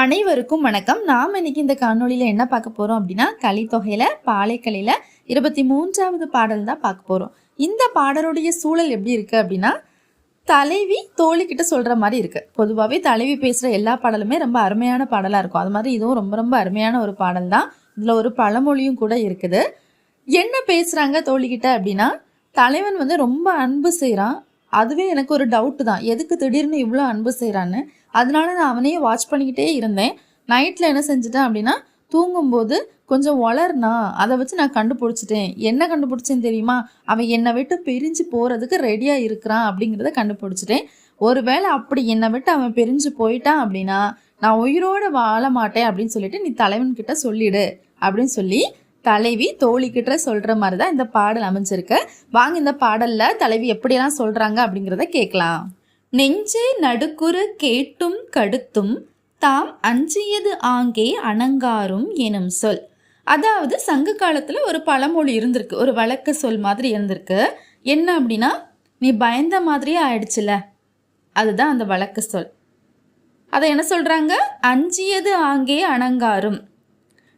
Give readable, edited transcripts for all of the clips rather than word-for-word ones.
அனைவருக்கும் வணக்கம். நாம் இன்னைக்கு இந்த காணொலியில் என்ன பார்க்க போகிறோம் அப்படின்னா, கலித்தொகையில் பாலைக்கலையில் 23வது பாடல் தான் பார்க்க போகிறோம். இந்த பாடலுடைய சூழல் எப்படி இருக்குது அப்படின்னா, தலைவி தோழிக்கிட்ட சொல்கிற மாதிரி இருக்குது. பொதுவாகவே தலைவி பேசுகிற எல்லா பாடலுமே ரொம்ப அருமையான பாடலாக இருக்கும். அது மாதிரி இதுவும் ரொம்ப ரொம்ப அருமையான ஒரு பாடல் தான். இதில் ஒரு பழமொழியும் கூட இருக்குது. என்ன பேசுகிறாங்க தோழிக்கிட்ட அப்படின்னா, தலைவன் ரொம்ப அன்பு செய்கிறான். அதுவே எனக்கு ஒரு டவுட்டு தான், எதுக்கு திடீர்னு இவ்வளோ அன்பு செய்கிறான்னு. அதனால நான் அவனையே வாட்ச் பண்ணிக்கிட்டே இருந்தேன். நைட்டில் என்ன செஞ்சுட்டேன் அப்படின்னா, தூங்கும்போது கொஞ்சம் வளர்னா அதை வச்சு நான் கண்டுபிடிச்சிட்டேன். என்ன கண்டுபிடிச்சேன்னு தெரியுமா? அவன் என்னை விட்டு பிரிஞ்சு போகிறதுக்கு ரெடியாக இருக்கிறான் அப்படிங்கிறத கண்டுபிடிச்சிட்டேன். ஒருவேளை அப்படி என்னை விட்டு அவன் பிரிஞ்சு போயிட்டான் அப்படின்னா நான் உயிரோடு வாழ மாட்டேன் அப்படின்னு சொல்லிட்டு நீ தலைவன்கிட்ட சொல்லிடு அப்படின்னு சொல்லி தலைவி தோழிக்கிட்ட சொல்கிற மாதிரி தான் இந்த பாடல் அமைஞ்சிருக்கு. வாங்க இந்த பாடலில் தலைவி எப்படியெல்லாம் சொல்கிறாங்க அப்படிங்கிறத கேட்கலாம். நெஞ்சே நடுக்குறு கேட்டும் கடுத்தும் தாம் அஞ்சியது ஆங்கே அணங்காரும் எனும் சொல். அதாவது சங்க காலத்தில் ஒரு பழமொழி இருந்திருக்கு, ஒரு வழக்கு சொல் மாதிரி இருந்திருக்கு. என்ன அப்படின்னா, நீ பயந்த மாதிரியே ஆயிடுச்சுல, அதுதான் அந்த வழக்கு சொல். அதை என்ன சொல்கிறாங்க? அஞ்சியது ஆங்கே அணங்காரும்.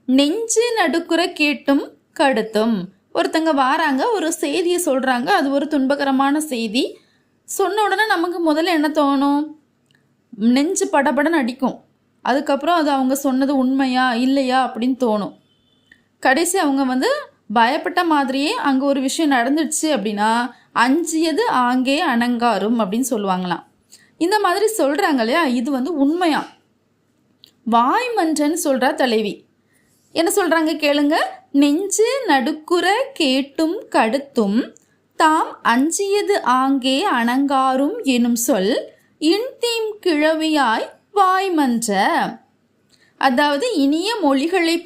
நெஞ்சு நடுக்குற கேட்டும் கடுத்தும். ஒருத்தங்க வாராங்க, ஒரு செய்தியை சொல்கிறாங்க, அது ஒரு துன்பகரமான செய்தி. சொன்ன உடனே நமக்கு முதல்ல என்ன தோணும்? நெஞ்சு படபடன்னு அடிக்கும். அதுக்கப்புறம் அது அவங்க சொன்னது உண்மையா இல்லையா அப்படின்னு தோணும். கடைசி அவங்க பயப்பட்ட மாதிரியே அங்கே ஒரு விஷயம் நடந்துடுச்சு அப்படின்னா அஞ்சியது ஆங்கே அணங்காரும் அப்படின்னு சொல்லுவாங்களாம். இந்த மாதிரி சொல்கிறாங்க இல்லையா, இது உண்மையா. வாய்மன்றன்னு சொல்கிறா தலைவி. என்ன சொல்கிறாங்க கேளுங்க. நெஞ்சு நடுக்குற கேட்டும் கடுத்தும் தாம் அஞ்சியது ஆங்கே அணங்காரும் எனும் சொல் இன்தீம் கிழவியாய் வாய்மன்ற. அதாவது இனிய மொழிகளை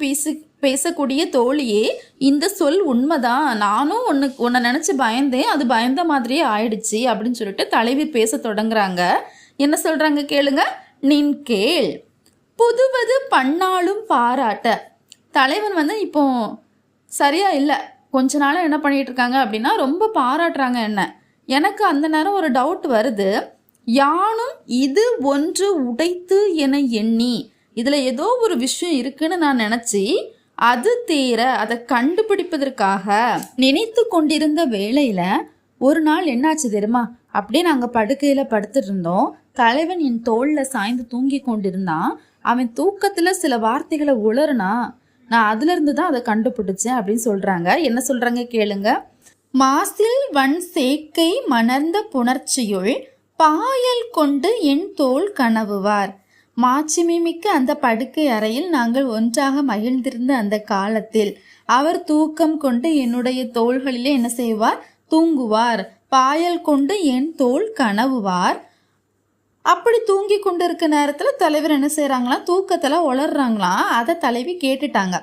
பேசக்கூடிய தோழியே, இந்த சொல் உண்மைதான். நானும் உன்னை நினச்சி பயந்தேன், அது பயந்த மாதிரியே ஆயிடுச்சு அப்படின்னு சொல்லிட்டு தலைவி பேச தொடங்குறாங்க. என்ன சொல்கிறாங்க கேளுங்க. நின் கேள் புதுவது பண்ணாலும் பாராட்ட. தலைவன் இப்போ சரியா இல்லை, கொஞ்ச நாளாக என்ன பண்ணிகிட்டு இருக்காங்க அப்படின்னா ரொம்ப பாராட்டுறாங்க என்ன. எனக்கு அந்த நேரம் ஒரு டவுட் வருது. யானும் இது ஒன்று உடைத்து என எண்ணி, இதில் ஏதோ ஒரு விஷயம் இருக்குன்னு நான் நினச்சி அது தேர அதை கண்டுபிடிப்பதற்காக நினைத்து கொண்டிருந்த வேளையில் ஒரு நாள் என்னாச்சு தெரியுமா? அப்படியே நாங்கள் படுக்கையில் படுத்துட்டு இருந்தோம். தலைவன் என் தோளில் சாய்ந்து தூங்கி கொண்டிருந்தான். அவன் தூக்கத்தில் சில வார்த்தைகளை உளறுனா, நான் அதுலேருந்து தான் அதை கண்டுபிடிச்சேன் அப்படின்னு சொல்கிறாங்க. என்ன சொல்கிறாங்க கேளுங்க. மாசில் வன் சேக்கை மணர்ந்த புணர்ச்சியுள் பாயல் கொண்டு என் தோள் கனவுவார். மாட்சிமை மிக்க அந்த படுக்கை அறையில் நாங்கள் ஒன்றாக மகிழ்ந்திருந்த அந்த காலத்தில் அவர் தூக்கம் கொண்டு என்னுடைய தோள்களிலே என்ன செய்வார்? தூங்குவார். பாயல் கொண்டு என் தோள் கனவுவார். அப்படி தூங்கி கொண்டு இருக்க நேரத்தில் தலைவர் என்ன செய்கிறாங்களாம்? தூக்கத்தில் உளர்றாங்களாம். அதை தலைவி கேட்டுட்டாங்க.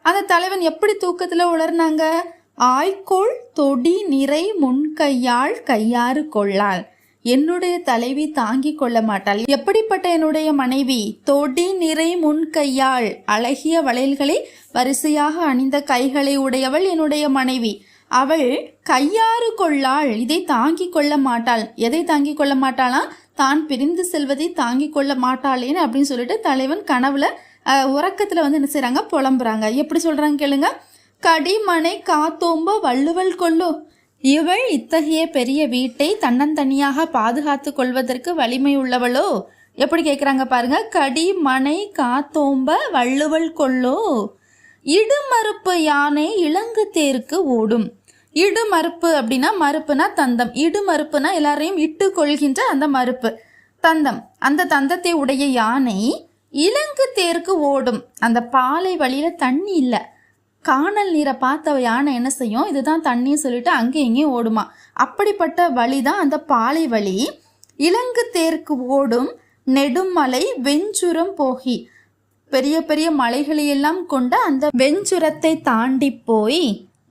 அந்த தலைவன் எப்படி தூக்கத்தில் உளர்னாங்க? ஆய்கோள் தொடி நிறை முன்கையாள் கையாறு கொள்ளாள். என்னுடைய தலைவி தாங்கி கொள்ள மாட்டாள். எப்படிப்பட்ட என்னுடைய மனைவி? தொடி நிறை முன்கையாள், அழகிய வளையல்களை வரிசையாக அணிந்த கைகளை உடையவள் என்னுடைய மனைவி. அவள் கையாறு கொள்ளாள், இதை தாங்கி கொள்ள மாட்டாள். எதை தாங்கி கொள்ள மாட்டாளாம்? தான் பிரிந்து செல்வதை தாங்கி கொள்ள மாட்டாளேன்னு அப்படின்னு சொல்லிட்டு தலைவன் கனவுல உறக்கத்தில் என்ன செய்கிறாங்க? புலம்புறாங்க. எப்படி சொல்கிறாங்க கேளுங்க. கடிமனை காத்தோம்ப வள்ளுவல் கொள்ளு. இவள் இத்தகைய பெரிய வீட்டை தன்னந்தனியாக பாதுகாத்து கொள்வதற்கு வலிமை உள்ளவளோ? எப்படி கேட்குறாங்க பாருங்க. கடிமனை காத்தோம்ப வள்ளுவல் கொள்ளோ. இடுமறுப்பு யானை இளங்கு தேருக்கு ஓடும். இடு மறுப்பு அப்படின்னா, மறுப்புனா தந்தம், இடு மறுப்புனா எல்லாரையும் இட்டு கொள்கின்ற அந்த மறுப்பு, தந்தம். அந்த தந்தத்தை உடைய யானை இலங்கு தேருக்கு ஓடும். அந்த பாலை வழியில தண்ணி இல்லை, காணல் நீரை பார்த்த யானை என்ன செய்யும்? இதுதான் தண்ணின்னு சொல்லிட்டு அங்கே எங்கேயும் ஓடுமா. அப்படிப்பட்ட வழி தான் அந்த பாலை வழி. இலங்கு தேருக்கு ஓடும் நெடுமலை வெஞ்சுரம் போகி. பெரிய பெரிய மலைகளையெல்லாம் கொண்ட அந்த வெஞ்சுரத்தை தாண்டி போய்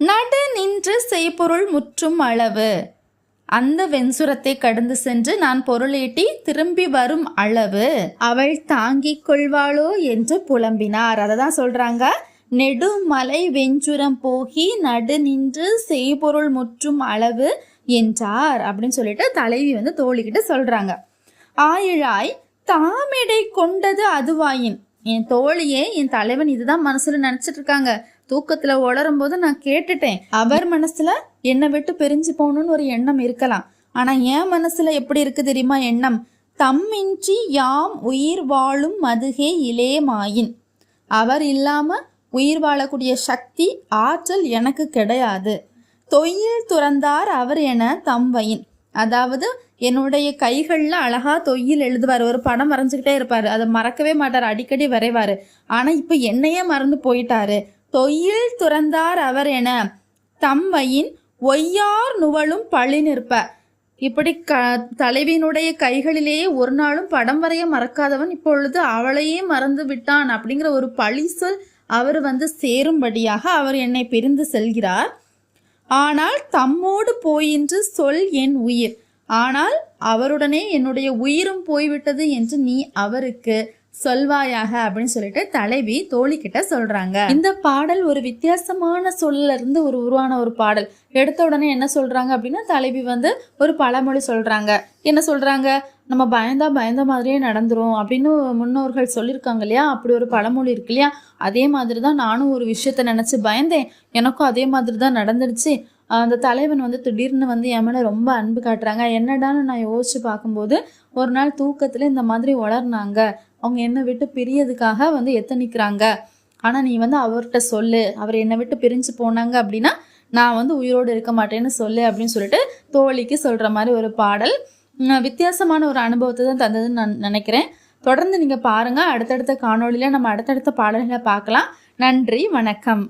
நடு நின்று செய்பொருள் முற்றும் அளவு. அந்த வெஞ்சுரத்தை கடந்து சென்று நான் பொருளீட்டி திரும்பி வரும் அளவு அவள் தாங்கிக் கொள்வாளோ என்று புலம்பினார். அதை தான் சொல்றாங்க. நெடுமலை வெஞ்சுரம் போகி நடு நின்று செய்பொருள் முற்றும் அளவு என்றார் அப்படின்னு சொல்லிட்டு தலைவி தோழிக்கிட்ட சொல்றாங்க. ஆயிழாய் தாமெடை கொண்டது அதுவாயின். என் தோழியே, என் தலைவன் இதுதான் மனசுல நினைச்சிட்டு இருக்காங்க. தூக்கத்துல உளரும் போது நான் கேட்டுட்டேன். அவர் மனசுல என்னை விட்டு பிரிஞ்சு போகணும்னு ஒரு எண்ணம் இருக்கலாம். ஆனா என் மனசுல எப்படி இருக்கு தெரியுமா எண்ணம்? தம்மின்றி யாம் உயிர் வாழும் மதுகே இலேமாயின். அவர் இல்லாம உயிர் வாழக்கூடிய சக்தி ஆற்றல் எனக்கு கிடையாது. தொய்யில் துறந்தார் அவர் என தம்வையின். அதாவது என்னுடைய கைகளில் அழகா தொய்யில் எழுதுவார். ஒரு படம் வரைஞ்சிக்கிட்டே இருப்பார், அதை மறக்கவே மாட்டார், அடிக்கடி வரைவார். ஆனால் இப்போ என்னையே மறந்து போயிட்டாரு. தொய்யில் துறந்தார் அவர் என தம்வையின் ஒய்யார் நுவலும் பழி நிற்ப. இப்படி தலைவியினுடைய கைகளிலேயே ஒரு நாளும் படம் வரைய மறக்காதவன் இப்பொழுது அவளையே மறந்து விட்டான் அப்படிங்கிற ஒரு பழி சொல் அவர் சேரும்படியாக அவர் என்னை பிரிந்து செல்கிறார். ஆனால் தம்மோடு போயின்று சொல் என் உயிர். ஆனால் அவருடனே என்னுடைய உயிரும் போய்விட்டது என்று நீ அவருக்கு சொல்வாயாக அப்படின்னு சொல்லிட்டு தலைவி தோழிக்கிட்ட சொல்றாங்க. இந்த பாடல் ஒரு வித்தியாசமான சொல்ல இருந்து உருவான ஒரு பாடல். எடுத்த உடனே என்ன சொல்றாங்க அப்படின்னா, தலைவி ஒரு பழமொழி சொல்றாங்க. என்ன சொல்றாங்க? நம்ம பயந்த மாதிரியே நடந்துரும் அப்படின்னு முன்னோர்கள் சொல்லியிருக்காங்க இல்லையா? அப்படி ஒரு பழமொழி இருக்கு இல்லையா? அதே மாதிரி தான் நானும் ஒரு விஷயத்த நினைச்சு பயந்தேன், எனக்கும் அதே மாதிரி தான் நடந்துடுச்சு. அந்த தலைவன் திடீர்னு என் மேலே ரொம்ப அன்பு காட்டுறாங்க. என்னடான்னு நான் யோசிச்சு பார்க்கும்போது ஒரு நாள் தூக்கத்தில் இந்த மாதிரி உளர்னாங்க. அவங்க என்னை விட்டு பிரியதுக்காக எத்தனிக்கிறாங்க. ஆனால் நீ அவர்கிட்ட சொல்லு, அவர் என்னை விட்டு பிரிஞ்சு போனாங்க அப்படின்னா நான் உயிரோடு இருக்க மாட்டேன்னு சொல்லு அப்படின்னு சொல்லிட்டு தோழிக்கு சொல்கிற மாதிரி ஒரு பாடல். வித்தியாசமான ஒரு அனுபவத்தை தான் தந்ததுன்னு நான் நினைக்கிறேன். தொடர்ந்து நீங்கள் பாருங்கள். அடுத்தடுத்த காணொளியில் நம்ம அடுத்தடுத்த பாடல்களை பார்க்கலாம். நன்றி, வணக்கம்.